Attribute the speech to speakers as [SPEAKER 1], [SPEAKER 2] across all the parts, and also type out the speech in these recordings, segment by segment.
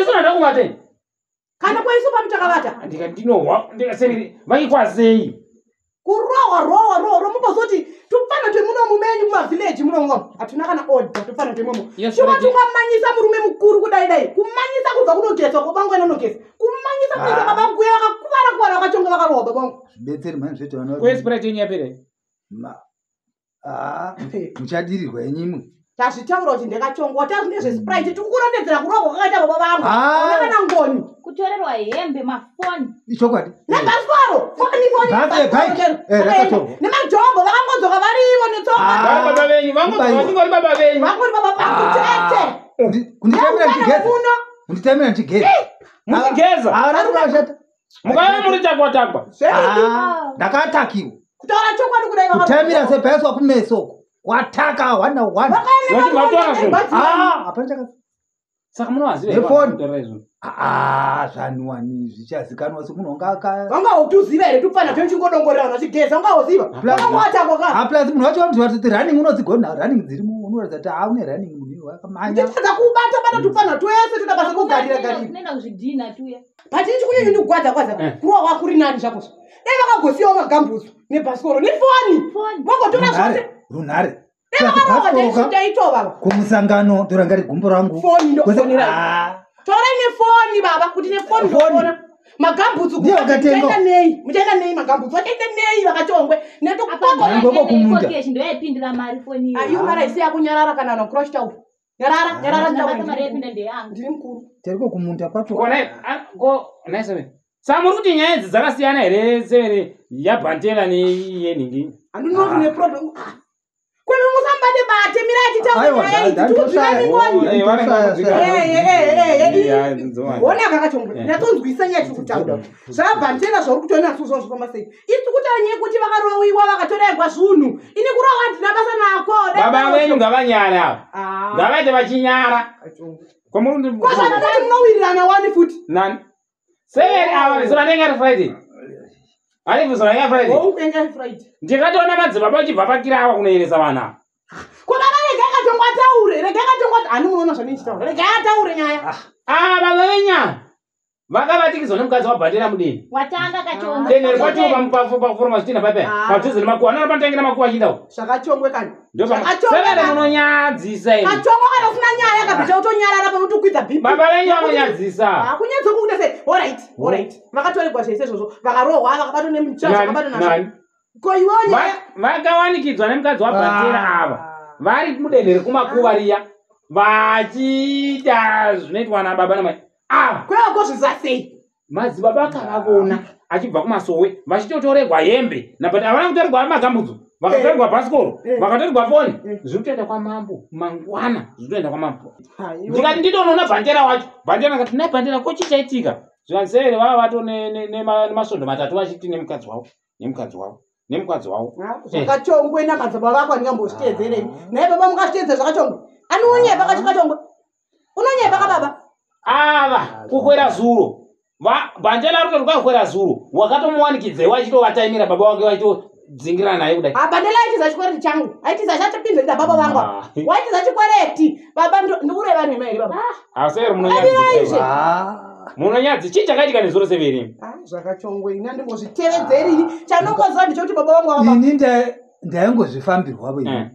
[SPEAKER 1] Isona ndakubate.
[SPEAKER 2] Kana kwa iso pamutakavata.
[SPEAKER 1] Ndikandinowa ndikaseri vayikwazei.
[SPEAKER 2] Kurowa mubozoti tupana twemuno mumenyu kuma village muno atuna kana order tupana twemuno. Chiwa tukamanyisa murume mukuru kudai kumanyisa kubva kunogesa kubangu enonogesa. Kumanyisa kuisa babangu yakakuvara vakachonga vakarowa babangu.
[SPEAKER 3] Betseri manje zvete vana.
[SPEAKER 1] Kwesprite nyapere.
[SPEAKER 3] Muchadirirwa enyimwe.
[SPEAKER 2] Tazvitaura kuti ndakachongwa tazvinezve sprite tikurondedzera kurowa kwakaita baba vangu. Kana ngoni
[SPEAKER 4] kutorerwa hembe mafoni.
[SPEAKER 3] Ichokwadi.
[SPEAKER 2] Nembaswaro foni. Nemajombo vakangodzoka varivo netsoka.
[SPEAKER 1] Baba venyu vangori baba venyu.
[SPEAKER 2] Vangori baba vangu tete.
[SPEAKER 3] Kunditamira ndigeza. Kunditamira ndigeza.
[SPEAKER 1] Mugeza.
[SPEAKER 3] Haana kurashata.
[SPEAKER 1] Mukaya muri takwa.
[SPEAKER 3] Ndakatakiwa.
[SPEAKER 2] Kutaura chokwadi kudai vakarowa.
[SPEAKER 3] Kutamira sepeso kumeso. Wataka 101. Hapana chaka.
[SPEAKER 1] Saka munowaziva
[SPEAKER 3] phone. Zvanuwani zvichazikanwa semunhu aka.
[SPEAKER 2] Vanga utuziva here tupana twechingodongorera vachigeza vanga uziva. Vakawatakwa ka.
[SPEAKER 3] Plus munhu wacho vanoti kuti running unozigona running dzirimo unoratidza kuti aune running munhu wakamanya.
[SPEAKER 2] Nditadza kubata tupana twese toda basa kugarira garira.
[SPEAKER 4] Nenda kuzvidhina tuya.
[SPEAKER 2] Pati chikunyanyo ndikugwadza kurowa kwakuri nani chakoso. Dai vakagosiyawo magambuzo nebhasikoro nefoni. Vangotora zvose.
[SPEAKER 3] Runhare.
[SPEAKER 2] Kumusangano
[SPEAKER 3] torangari gumbo rangu.
[SPEAKER 2] Foni ndokufonera. Tora nefoni baba kuti nefoni ndokona. Magambutsu kuenda nei? Muchaenda nei magambutsu? Wachaenda nei vakachongwe?
[SPEAKER 4] Ndoko kumunda. Cash ndo yaipindira mari foni iyo.
[SPEAKER 2] Ayo mara isi yakunyarara kana na crush town. Nyarara
[SPEAKER 4] ndabata mari yapinda ndeyangu.
[SPEAKER 2] Ndiri mukuru.
[SPEAKER 3] Teriko kumunda kwacho.
[SPEAKER 1] Go naisebe. Samuri kuti nyaya idzi dzakasiyana here severe yabhantela neyeningi.
[SPEAKER 2] Andinoti ne problem. Kwenu musambade bate Wona kakachongwe. Natonzwisa nyati kutaura. Zvabhantela zvokutona suzo zvikomasei. Isi kutanye kuti vakarowiwa vakatorerwa zvunhu. Ini kurowa ndina basa nako.
[SPEAKER 1] Baba wenyu ngavanyara. Ngavaite vachinyara. Komurundi.
[SPEAKER 2] Kwasana kuti munowirirana wani futi.
[SPEAKER 1] Nani? Severe ava zona nenga Friday. Ali vuzona ya Friday.
[SPEAKER 2] Enga Friday.
[SPEAKER 1] Ndikatoona madzibaba uchibvapakira awa kunoeresa vana.
[SPEAKER 2] Kuna vale gaka taure, regaka ani munoona zvanichitaura. Regaka taure nyaya.
[SPEAKER 1] Baba venya. Vakabatikizwa nemukadzi wabhandera mudini.
[SPEAKER 4] Watanga kachongwe.
[SPEAKER 1] Dene kwacho paforma zvitina pape. Padhuze nemakuwa anona panotangira makuwa achindawo.
[SPEAKER 2] Zvakachongwe kani.
[SPEAKER 1] Severe munonyadzisa ine.
[SPEAKER 2] Kachongwe kana usina nyaya kabisa utonyarara pamutukwidza bibi.
[SPEAKER 1] Baba venyu vanonyadzisa.
[SPEAKER 2] Kunyatso kukuda sei. All right. Vakatorerwa zvese izvozvo. Vakarohwa vakabatwa nemuchazo vakabatwa nazvo. Koiwonya.
[SPEAKER 1] Vakawanikidzwa nemukadzi wabhandera ava. Vari mudende rekumakuva riya. Vachida zvinoitwa nababa namai.
[SPEAKER 2] Kweko zvizasei.
[SPEAKER 1] Madzibaba akavona achibva kumasowe vachitotorerwa hembe nabati havana kutorerwa magambudzo vakatorerwa bhasikoro vakatorerwa foni zviri kutoenda kwamambo mangwana zviri kutoenda kwamambo. Ndikati nditonoona bhandera wacho bhandera akati nai bhandera kochichaitika zvikanzere vava vato nemasvondo matatu vachiti nemukadzi wavo.
[SPEAKER 2] Zvakachongwe namadzibaba vako andingambozviteedzerei. Naye baba mukazviteedza zvakachongwe. Anonyeba kachikachongwe. Unonyeba kababa.
[SPEAKER 1] Kukwera zuro. Bhandera ruto rwakwera zuro. Wakatomuwanikidzei wachitovatayimira baba wake wachitodzingira naye kudai.
[SPEAKER 2] Bhandera aitiza chikwereti changu. Aitiza chatopinzira baba vangu. Waitiza chikwereti. Baba ndikureva nemeri baba.
[SPEAKER 1] Asere munonyadzisa. Munonyadzi chii chakaitika nezuro severi.
[SPEAKER 2] Zvakachongwe ina ndimbozvitevedzeri. Chanongoziva ndichoti baba vangu ava.
[SPEAKER 3] Ini ndaingozvifambirwa bwe.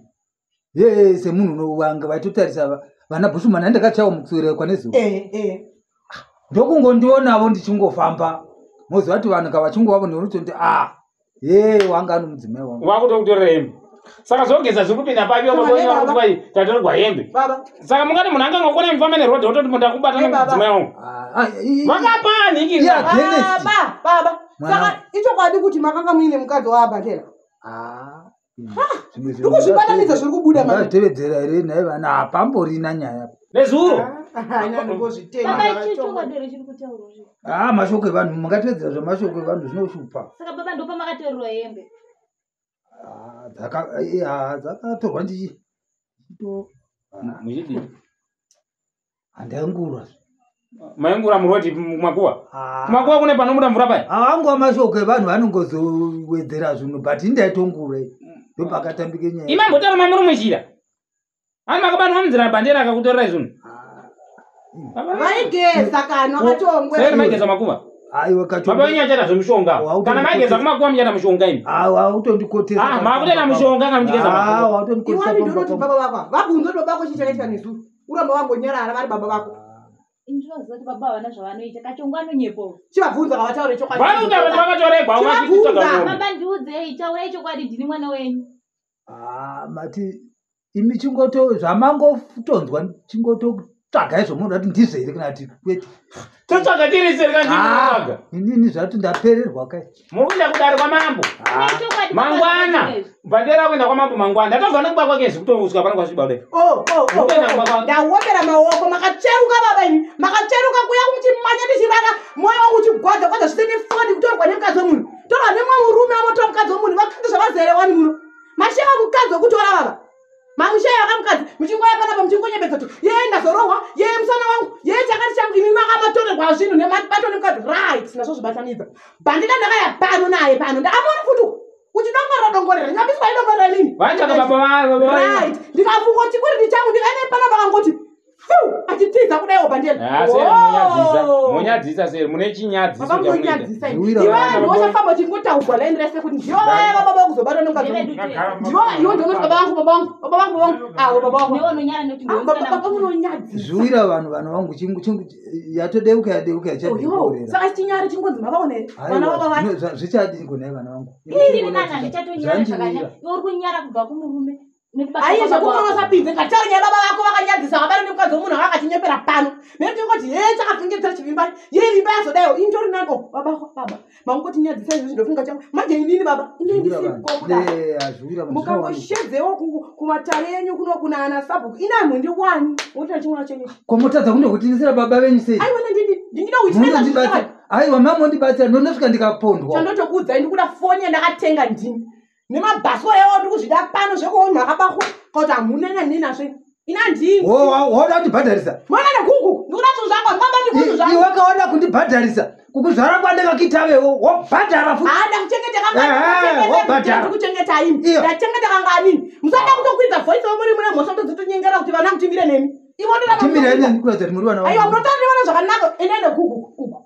[SPEAKER 3] Semunhu wanga vaitotarisa vana Bushman ndakachawa mukuswera kwanezuva. Ndokungondionavo ndichingofamba. Moziva kuti vanhu kavachingova ndinotondi wanga ano mudzimai wangu.
[SPEAKER 1] Wakutokutorera hembe. Saka zvogeza zvekupinda paviwo mabonye kuti vai tatorerwa hembe.
[SPEAKER 2] Baba.
[SPEAKER 1] Saka mungati munhu angangokona mufamba nerodhi wototi munda kubatana mudzimai wangu. Vakapanikira.
[SPEAKER 2] Baba. Saka ichokwadi kuti makanga muine mukadzi waabhandera. Ndikuzvibatanidza zviri kubuda manje.
[SPEAKER 3] Tevedzera here naye vana hapamborina nyaya.
[SPEAKER 1] Nezuro.
[SPEAKER 3] Mashoko evanhu mungatevedzera zvamashoko evanhu zvinoshupa.
[SPEAKER 4] Saka baba ndopa makatorerwa hembe.
[SPEAKER 3] Dzakatorwa ndichi.
[SPEAKER 1] Muchidi.
[SPEAKER 3] Handaingura.
[SPEAKER 1] Maingura murodhi kumakuwa. Kumakuwa kune panomuda mvura paya.
[SPEAKER 3] Hawangu mashoko evanhu vanongozowedzera zvinhu but indaitongura. Ndopakatambike nyaya.
[SPEAKER 1] Imambotara mamuri muchira. Ani makabanwa munzira bhandera akakutorera izvunhu.
[SPEAKER 2] Vaigeza kana wakatongwe.
[SPEAKER 1] Sasa maigeza makuva.
[SPEAKER 3] Aiwa kacho.
[SPEAKER 1] Baba wenye achata zvemushonga. Kana maigeza kumakuva mnyata mushonga imi.
[SPEAKER 3] Autondikotesa.
[SPEAKER 1] Makutenda mushonga kana muchigeza makuva.
[SPEAKER 3] Autondikotesa.
[SPEAKER 2] Iwani ndinoti baba vako. Vabvunza kuti baba chichakaitwa nesu. Uramba wangonyarara vari baba vako.
[SPEAKER 4] Ndinoziva kuti baba vana zvavanoita kachongo anonyepo.
[SPEAKER 2] Chivabvunza kavataure chokwadi.
[SPEAKER 1] Vanoita kuti vakatoregwa
[SPEAKER 2] Chivabvunza.
[SPEAKER 4] Baba ndiudzei taurai chokwadi ndini mwana wenyu.
[SPEAKER 3] Mati imi chingoto zvamangotonzwa chingototsvagai zvomunhu ati ndizvo here kana kuti kwete.
[SPEAKER 1] Totsvaga tiri seri kandiaga.
[SPEAKER 3] Inini zvati ndapererwa kai.
[SPEAKER 1] Muri kuenda kudare kwamambo. Mangwana. Bandera kuenda kwamambo mangwana. Ndatovana kuba kwake zikutovuswa pana kwasviba kudai.
[SPEAKER 2] Ndaopera maoko makacheruka baba ini. Makacheruka kuya kuti manya ndichirara moyo wangu uchigwadza kwadza zvisene foni kutorwa nemukadzi womunhu. Torwa nemwe murume avotora mukadzi womunhu vakati zvavazere wani muno. Masheva mukadzi wokutora baba. Mamushaya kamukadzi muchingoya panapa muchingonyepedza kuti yeye ndazorohwa yeye musana wangu yeye chakati changu imi makamatorerwa zvinhu nemabato nemukadzi right nazvo zvibatanidza bandika ndakaya pano naye pano ndakamona futi uchidongorera nyambiswa idongorera nini
[SPEAKER 1] Vachaka baba
[SPEAKER 2] right ndikafunga kuti kuri ndichangu ndikaine panapa kangoti achitiza kudaiwo bandera
[SPEAKER 1] munyadzisa seri mune chinyadzisa
[SPEAKER 2] chamunyadzisa iwe ndochafamba chingotaudzwa laindirese kuti ndiyo vaya baba vakuzobata nemukadzi ndiyo iwe ndonoti baba vangu awo baba vangu baba unonyadzisa
[SPEAKER 3] Zuira vanhu vangu yatodeuka yachadikorera.
[SPEAKER 2] Saka chinyari chingonzi mavaone vana baba vangu
[SPEAKER 3] zvichadingo naye vana vangu.
[SPEAKER 4] Ini kana ndichatonyara zvakanya uri kunyara kubva kumurume.
[SPEAKER 2] Aiye zvekunosapinze ngataure baba vako vakanyadzisa vabari nemukadzi womunhu vakatinyepera pano. Netingoti he chakavhengedzera chivimba ye vimba yazodayo indori nako baba mangoti nyadzisa izvi ndofunga changu manje inini baba mukangoshedzewo kumatare enyu kuno kuna ana sabhuku inamwe ndi wani wotira chimwana chenyu
[SPEAKER 3] komutadza kundokutisira baba venyu sei.
[SPEAKER 2] Aiwa ndingida kuitina
[SPEAKER 3] aiwa mama ndibatsira ndondosvika ndikapondwa
[SPEAKER 2] chandotokuudza ndikuda foni yandakatenga ndini nemabhasikoro ewo ndiri kuzvida pano zvekuwo makabakwa kuti hamunanya ninazvo ina ndini
[SPEAKER 3] wauda kundibhadharisa
[SPEAKER 2] mwana negugu ndikuda zvinhu zvako ndingamba ndikuzu zvako
[SPEAKER 3] iwe kaona kundibhadharisa kukuzvara kwandakakitavewo wobhadhara futi
[SPEAKER 2] ndakachengeteka kuchengeta ini ndachengeta kanganini musada kutokwidza voice womuri mune mhosva todzitonyengera kuti vana mutimbire nemi ivo
[SPEAKER 3] timbire neni kuratidza kuti muri vana
[SPEAKER 2] aiwa munotaura vana zvakanaka ine negugu